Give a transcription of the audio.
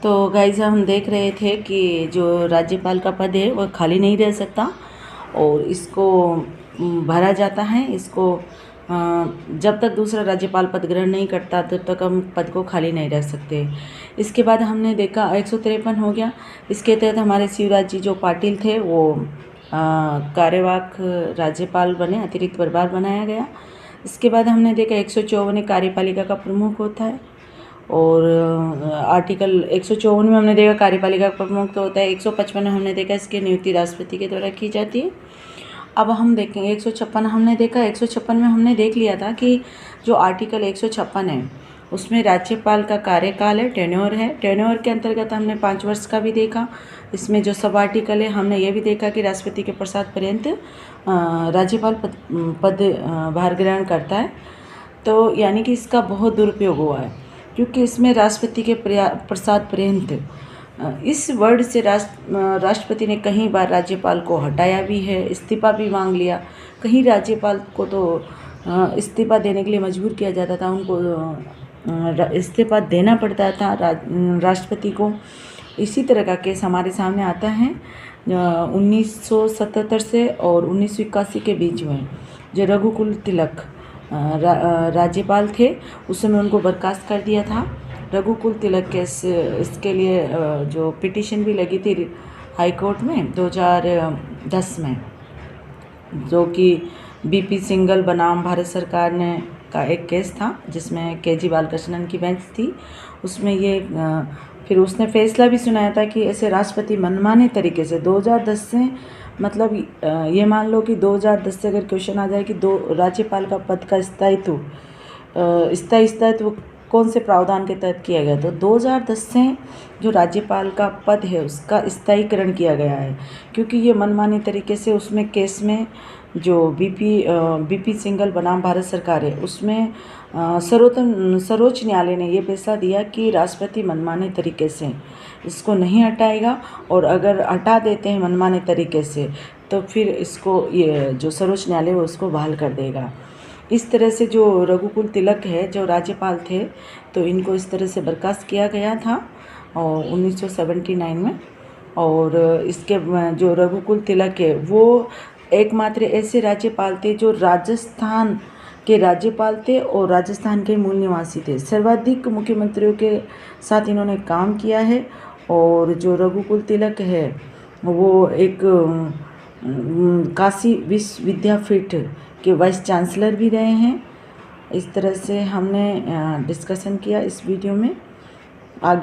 तो गाइस हम देख रहे थे कि जो राज्यपाल का पद है वह खाली नहीं रह सकता और इसको भरा जाता है। इसको जब तक दूसरा राज्यपाल पद ग्रहण नहीं करता तब तक हम पद को खाली नहीं रख सकते। इसके बाद हमने देखा 153 हो गया। इसके तहत हमारे शिवराज जी जो पाटिल थे वो कार्यवाहक राज्यपाल बने, अतिरिक्त प्रभार बनाया गया। इसके बाद हमने देखा 154 कार्यपालिका का प्रमुख होता है और आर्टिकल 154 में हमने देखा कार्यपालिका का प्रमुख तो होता है। 155 में हमने देखा इसकी नियुक्ति राष्ट्रपति के द्वारा की जाती है। अब हम देखेंगे 156 हमने देखा। 156 में हमने देख लिया था कि जो आर्टिकल 156 है उसमें राज्यपाल का कार्यकाल है, टेन्योर है। टेन्योर के अंतर्गत हमने 5 वर्ष का भी देखा। इसमें जो सब आर्टिकल है हमने ये भी देखा कि राष्ट्रपति के प्रसाद पर्यंत राज्यपाल पद भार ग्रहण करता है। तो यानी कि इसका बहुत दुरुपयोग हुआ है क्योंकि इसमें राष्ट्रपति के प्रसाद पर्यंत इस वर्ड से राष्ट्रपति ने कई बार राज्यपाल को हटाया भी है, इस्तीफा भी मांग लिया। कहीं राज्यपाल को तो इस्तीफा देने के लिए मजबूर किया जाता था, उनको इस्तीफा देना पड़ता था राष्ट्रपति को। इसी तरह का केस हमारे सामने आता है 1977 से और 1981 के बीच में। जो रघुकुल तिलक राज्यपाल थे उस समय उनको बर्खास्त कर दिया था। रघुकुल तिलक केस इसके लिए जो पिटीशन भी लगी थी हाई कोर्ट में 2010 में, जो कि बीपी सिंघल बनाम भारत सरकार ने का एक केस था जिसमें केजी बालकृष्णन की बेंच थी। उसमें ये फिर उसने फैसला भी सुनाया था कि ऐसे राष्ट्रपति मनमाने तरीके से 2010 से मतलब ये मान लो कि 2010 से अगर क्वेश्चन आ जाए कि राज्यपाल का पद का स्थायित्व कौन से प्रावधान के तहत किया गया, तो 2010 से जो राज्यपाल का पद है उसका स्थायीकरण किया गया है क्योंकि ये मनमानी तरीके से उसमें केस में जो बीपी सिंघल बनाम भारत सरकार है उसमें सर्वोच्च न्यायालय ने ये फैसला दिया कि राष्ट्रपति मनमाने तरीके से इसको नहीं हटाएगा और अगर हटा देते हैं मनमाने तरीके से तो फिर इसको ये जो सर्वोच्च न्यायालय है उसको बहाल कर देगा। इस तरह से जो रघुकुल तिलक है जो राज्यपाल थे तो इनको इस तरह से बर्खास्त किया गया था और 1979 में। और इसके जो रघुकुल तिलक है वो एकमात्र ऐसे राज्यपाल थे जो राजस्थान के राज्यपाल थे और राजस्थान के मूल निवासी थे। सर्वाधिक मुख्यमंत्रियों के साथ इन्होंने काम किया है। और जो रघुकुल तिलक है वो एक काशी विश्वविद्यापीठ के वाइस चांसलर भी रहे हैं। इस तरह से हमने डिस्कशन किया इस वीडियो में। आगे